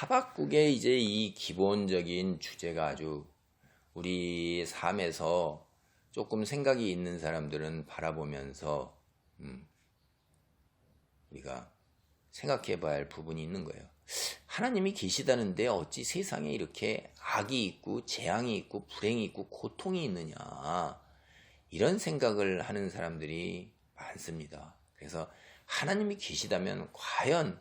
하박국의 이제 이 기본적인 주제가 아주 우리 삶에서 조금 생각이 있는 사람들은 바라보면서 우리가 생각해 봐야 할 부분이 있는 거예요. 하나님이 계시다는데 어찌 세상에 이렇게 악이 있고 재앙이 있고 불행이 있고 고통이 있느냐, 이런 생각을 하는 사람들이 많습니다. 그래서 하나님이 계시다면 과연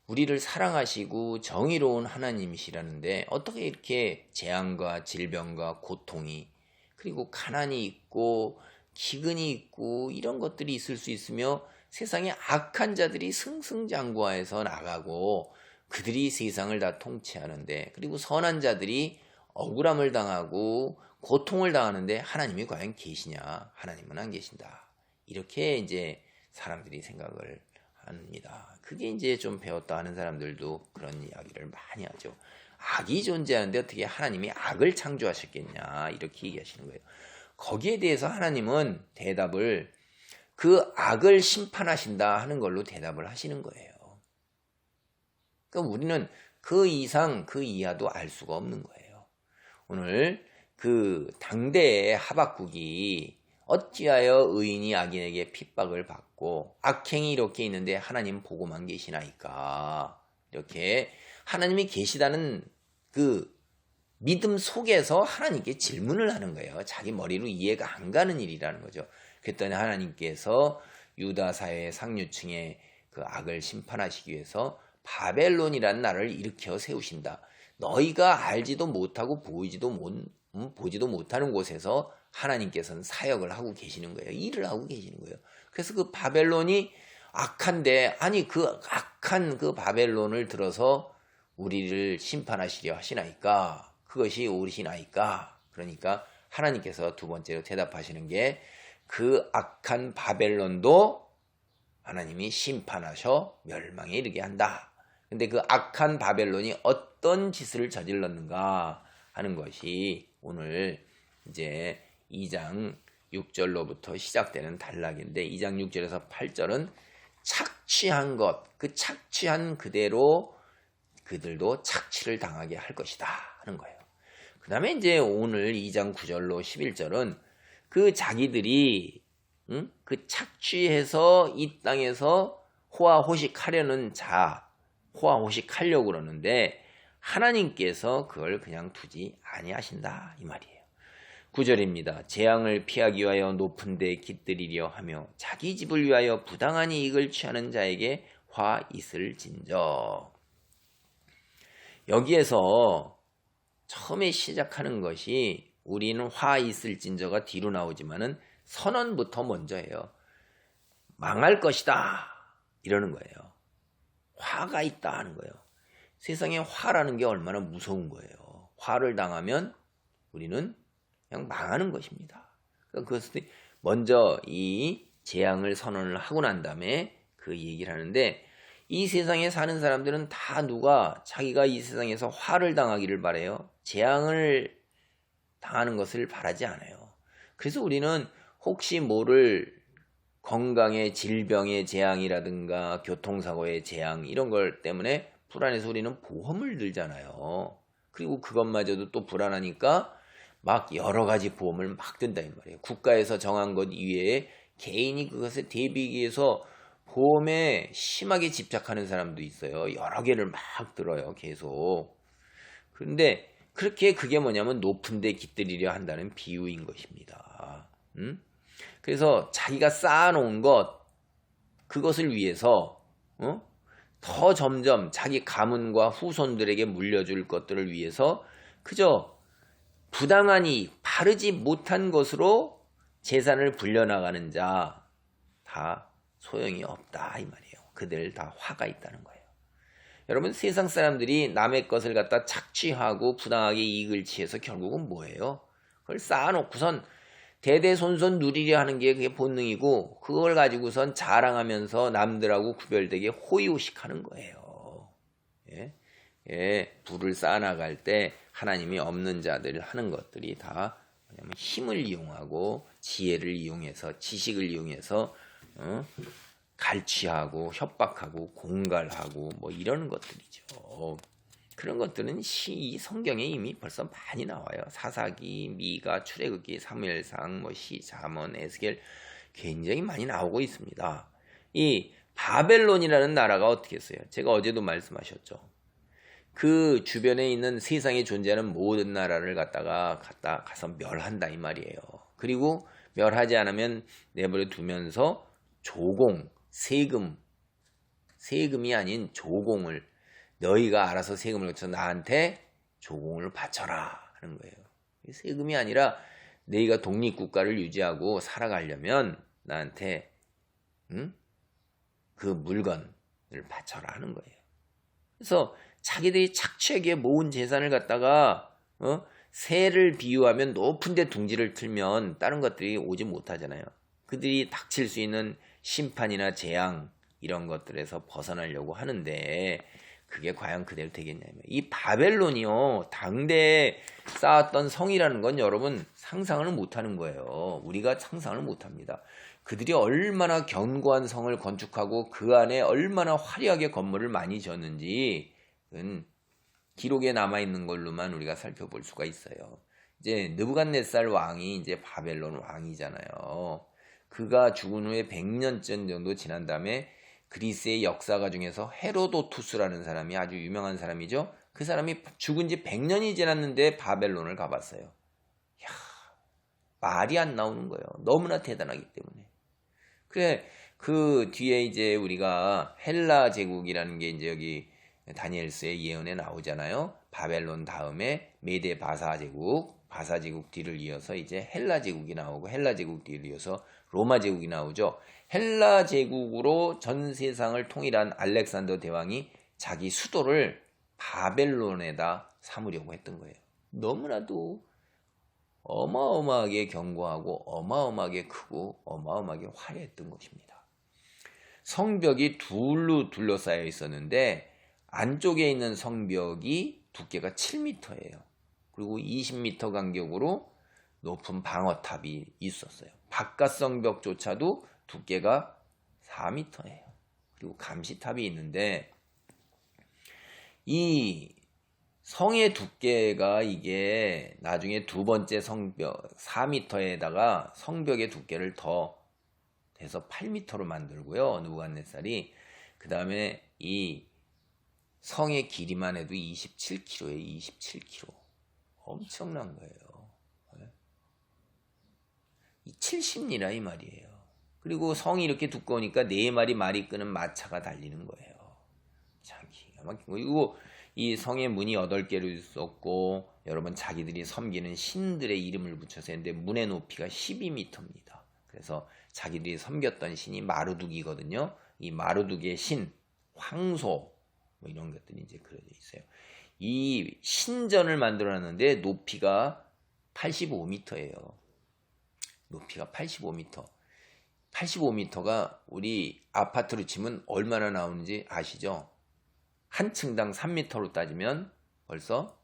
우리를 사랑하시고 정의로운 하나님이시라는데 어떻게 이렇게 재앙과 질병과 고통이, 그리고 가난이 있고 기근이 있고 이런 것들이 있을 수 있으며 세상에 악한 자들이 승승장구하여서 나가고 그들이 세상을 다 통치하는데, 그리고 선한 자들이 억울함을 당하고 고통을 당하는데 하나님이 과연 계시냐? 하나님은 안 계신다. 이렇게 이제 사람들이 생각을 합니다. 그게 이제 좀 배웠다 하는 사람들도 그런 이야기를 많이 하죠. 악이 존재하는데 어떻게 하나님이 악을 창조하셨겠냐, 이렇게 얘기하시는 거예요. 거기에 대해서 하나님은 대답을 그 악을 심판하신다 하는 걸로 대답을 하시는 거예요. 그러니까 우리는 그 이상 그 이하도 알 수가 없는 거예요. 오늘 그 당대의 하박국이 어찌하여 의인이 악인에게 핍박을 받고 악행이 이렇게 있는데 하나님 보고만 계시나이까, 이렇게 하나님이 계시다는 그 믿음 속에서 하나님께 질문을 하는 거예요. 자기 머리로 이해가 안 가는 일이라는 거죠. 그랬더니 하나님께서 유다 사회의 상류층의 그 악을 심판하시기 위해서 바벨론이라는 나라를 일으켜 세우신다. 너희가 알지도 못하고 보지도 못하는 곳에서 하나님께서는 사역을 하고 계시는 거예요. 일을 하고 계시는 거예요. 그래서 그 바벨론이 악한데, 아니 그 악한 그 바벨론을 들어서 우리를 심판하시려 하시나이까, 그것이 옳으시나이까. 그러니까 하나님께서 두 번째로 대답하시는 게, 그 악한 바벨론도 하나님이 심판하셔 멸망에 이르게 한다. 근데 그 악한 바벨론이 어떤 짓을 저질렀는가 하는 것이 오늘 이제 2장 6절로부터 시작되는 단락인데, 2장 6절에서 8절은 착취한 것, 그 착취한 그대로 그들도 착취를 당하게 할 것이다 하는 거예요. 그 다음에 이제 오늘 2장 9절로 11절은 그 자기들이 그 착취해서 이 땅에서 호화호식하려는 자, 호화호식하려고 그러는데 하나님께서 그걸 그냥 두지 아니하신다, 이 말이에요. 9절입니다. 재앙을 피하기 위하여 높은 데 깃들이려 하며 자기 집을 위하여 부당한 이익을 취하는 자에게 화 있을진저. 여기에서 처음에 시작하는 것이, 우리는 화 있을진저가 뒤로 나오지만은 선언부터 먼저 해요. 망할 것이다 이러는 거예요. 화가 있다 하는 거예요. 세상에 화라는 게 얼마나 무서운 거예요. 화를 당하면 우리는 그냥 망하는 것입니다. 그것을 먼저 이 재앙을 선언을 하고 난 다음에 그 얘기를 하는데, 이 세상에 사는 사람들은 다 누가 자기가 이 세상에서 화를 당하기를 바라요. 재앙을 당하는 것을 바라지 않아요. 그래서 우리는 혹시 모를 건강의 질병의 재앙이라든가 교통사고의 재앙, 이런 걸 때문에 불안해서 우리는 보험을 들잖아요. 그리고 그것마저도 또 불안하니까 막 여러 가지 보험을 막 든다 이 말이에요. 국가에서 정한 것 이외에 개인이 그것에 대비하기 위해서 보험에 심하게 집착하는 사람도 있어요. 여러 개를 막 들어요, 계속. 그런데 그게 뭐냐면 높은 데 깃들이려 한다는 비유인 것입니다. 그래서 자기가 쌓아놓은 것, 그것을 위해서 더 점점 자기 가문과 후손들에게 물려줄 것들을 위해서 그저 부당한 이익, 바르지 못한 것으로 재산을 불려나가는 자 다 소용이 없다 이 말이에요. 그들 다 화가 있다는 거예요. 여러분, 세상 사람들이 남의 것을 갖다 착취하고 부당하게 이익을 취해서 결국은 뭐예요? 그걸 쌓아놓고선 대대손손 누리려 하는 게 그게 본능이고, 그걸 가지고선 자랑하면서 남들하고 구별되게 호의호식하는 거예요. 부를 쌓아나갈 때 하나님이 없는 자들 하는 것들이 다 뭐냐면 힘을 이용하고 지혜를 이용해서, 지식을 이용해서 갈취하고 협박하고 공갈하고 뭐 이런 것들이죠. 그런 것들은 성경에 이미 벌써 많이 나와요. 사사기, 미가, 출애굽기, 사무엘상, 시, 잠언, 에스겔 굉장히 많이 나오고 있습니다. 이 바벨론이라는 나라가 어떻게 했어요? 제가 어제도 말씀하셨죠. 그 주변에 있는 세상에 존재하는 모든 나라를 가서 멸한다 이 말이에요. 그리고 멸하지 않으면 내버려 두면서 세금이 아닌 조공을, 너희가 알아서 세금을 거쳐 나한테 조공을 바쳐라 하는 거예요. 세금이 아니라 너희가 독립국가를 유지하고 살아가려면 나한테 그 물건을 바쳐라 하는 거예요. 그래서 자기들이 착취하게 모은 재산을 갖다가 새를 비유하면 높은 데 둥지를 틀면 다른 것들이 오지 못하잖아요. 그들이 닥칠 수 있는 심판이나 재앙 이런 것들에서 벗어나려고 하는데 그게 과연 그대로 되겠냐면, 이 바벨론이요 당대에 쌓았던 성이라는 건 여러분 상상을 못하는 거예요. 우리가 상상을 못합니다. 그들이 얼마나 견고한 성을 건축하고 그 안에 얼마나 화려하게 건물을 많이 지었는지 기록에 남아있는 걸로만 우리가 살펴볼 수가 있어요. 이제 느부갓네살 왕이 이제 바벨론 왕이잖아요. 그가 죽은 후에 100년쯤 정도 지난 다음에 그리스의 역사가 중에서 헤로도투스라는 사람이 아주 유명한 사람이죠. 그 사람이 죽은 지 100년이 지났는데 바벨론을 가봤어요. 이야, 말이 안 나오는 거예요. 너무나 대단하기 때문에. 그래, 그 뒤에 이제 우리가 헬라 제국이라는 게 이제 여기 다니엘서의 예언에 나오잖아요. 바벨론 다음에 메데 바사 제국 뒤를 이어서 이제 헬라 제국이 나오고, 헬라 제국 뒤를 이어서 로마 제국이 나오죠. 헬라 제국으로 전 세상을 통일한 알렉산더 대왕이 자기 수도를 바벨론에다 삼으려고 했던 거예요. 너무나도 어마어마하게 견고하고 어마어마하게 크고 어마어마하게 화려했던 것입니다. 성벽이 둘로 둘러싸여 있었는데 안쪽에 있는 성벽이 두께가 7m예요. 그리고 20m 간격으로 높은 방어탑이 있었어요. 바깥 성벽조차도 두께가 4m예요. 그리고 감시탑이 있는데 이 성의 두께가 이게 나중에 두 번째 성벽 4m에다가 성벽의 두께를 더 해서 8m로 만들고요. 느부갓네살이. 그 다음에 이 성의 길이만 해도 27km에 27km. 엄청난 거예요. 이 70리라 이 말이에요. 그리고 성이 이렇게 두꺼우니까 4마리 말이 끄는 마차가 달리는 거예요. 참 기가 막힌 거. 그리고 이 성의 문이 8개로 있었고, 여러분 자기들이 섬기는 신들의 이름을 붙여서 했는데 문의 높이가 12m입니다. 그래서 자기들이 섬겼던 신이 마르둑이거든요. 이 마르둑의 신, 황소 뭐 이런 것들이 이제 그려져 있어요. 이 신전을 만들어놨는데 높이가 85m예요. 높이가 85m. 85m가 우리 아파트로 치면 얼마나 나오는지 아시죠? 한 층당 3m로 따지면 벌써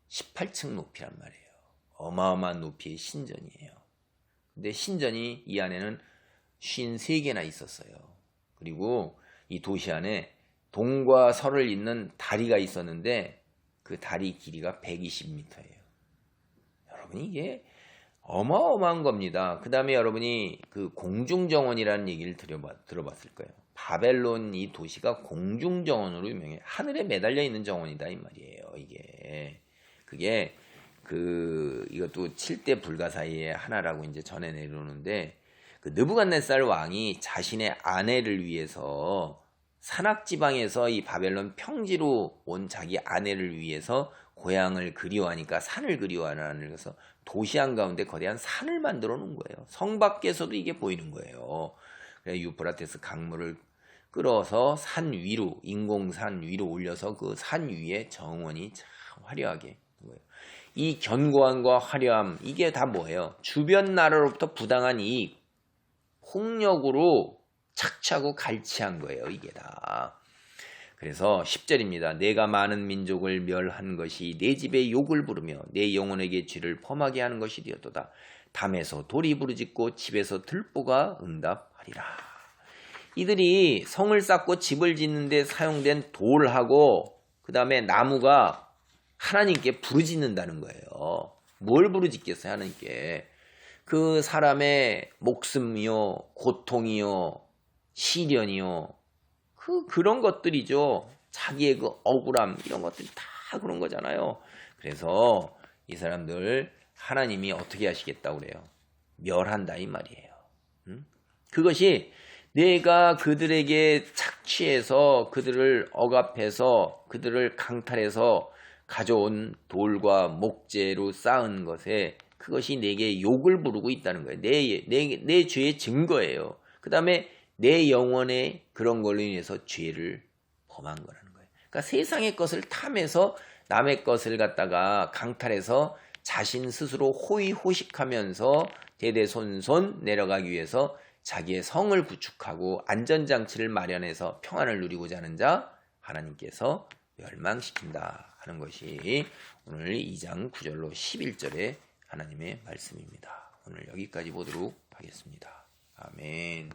18층 높이란 말이에요. 어마어마한 높이의 신전이에요. 근데 신전이 이 안에는 53개나 있었어요. 그리고 이 도시 안에 동과 서를 잇는 다리가 있었는데 그 다리 길이가 120m예요. 여러분 이게 어마어마한 겁니다. 그 다음에 여러분이 그 공중정원이라는 얘기를 들어봤을 거예요. 바벨론 이 도시가 공중정원으로 유명해요. 하늘에 매달려 있는 정원이다 이 말이에요. 그게 이것도 7대 불가사의의 하나라고 이제 전해 내려오는데, 그 느부갓네살 왕이 자신의 아내를 위해서 산악지방에서 이 바벨론 평지로 온 자기 아내를 위해서 고향을 그리워하니까 산을 그리워하는, 그래서 도시 한가운데 거대한 산을 만들어 놓은 거예요. 성 밖에서도 이게 보이는 거예요. 그래서 유프라테스 강물을 끌어서 산 위로, 인공산 위로 올려서 그 산 위에 정원이 참 화려하게 거예요. 이 견고함과 화려함, 이게 다 뭐예요? 주변 나라로부터 부당한 이익, 폭력으로 착취하고 갈취한 거예요. 이게 다. 그래서 10절입니다. 내가 많은 민족을 멸한 것이 내 집에 욕을 부르며 내 영혼에게 죄를 범하게 하는 것이 되었도다. 담에서 돌이 부르짖고 집에서 들보가 응답하리라. 이들이 성을 쌓고 집을 짓는 데 사용된 돌하고 그 다음에 나무가 하나님께 부르짖는다는 거예요. 뭘 부르짖겠어요, 하나님께? 그 사람의 목숨이요, 고통이요, 시련이요, 그런 것들이죠. 자기의 그 억울함, 이런 것들이 다 그런 거잖아요. 그래서 이 사람들 하나님이 어떻게 하시겠다고 그래요? 멸한다 이 말이에요. 그것이 내가 그들에게 착취해서 그들을 억압해서 그들을 강탈해서 가져온 돌과 목재로 쌓은 것에 그것이 내게 욕을 부르고 있다는 거예요. 내 죄의 증거예요. 그 다음에 내 영혼에 그런 걸로 인해서 죄를 범한 거라는 거예요. 그러니까 세상의 것을 탐해서 남의 것을 갖다가 강탈해서 자신 스스로 호의호식하면서 대대손손 내려가기 위해서 자기의 성을 구축하고 안전장치를 마련해서 평안을 누리고자 하는 자 하나님께서 멸망시킨다 하는 것이 오늘 2장 9절로 11절의 하나님의 말씀입니다. 오늘 여기까지 보도록 하겠습니다. 아멘.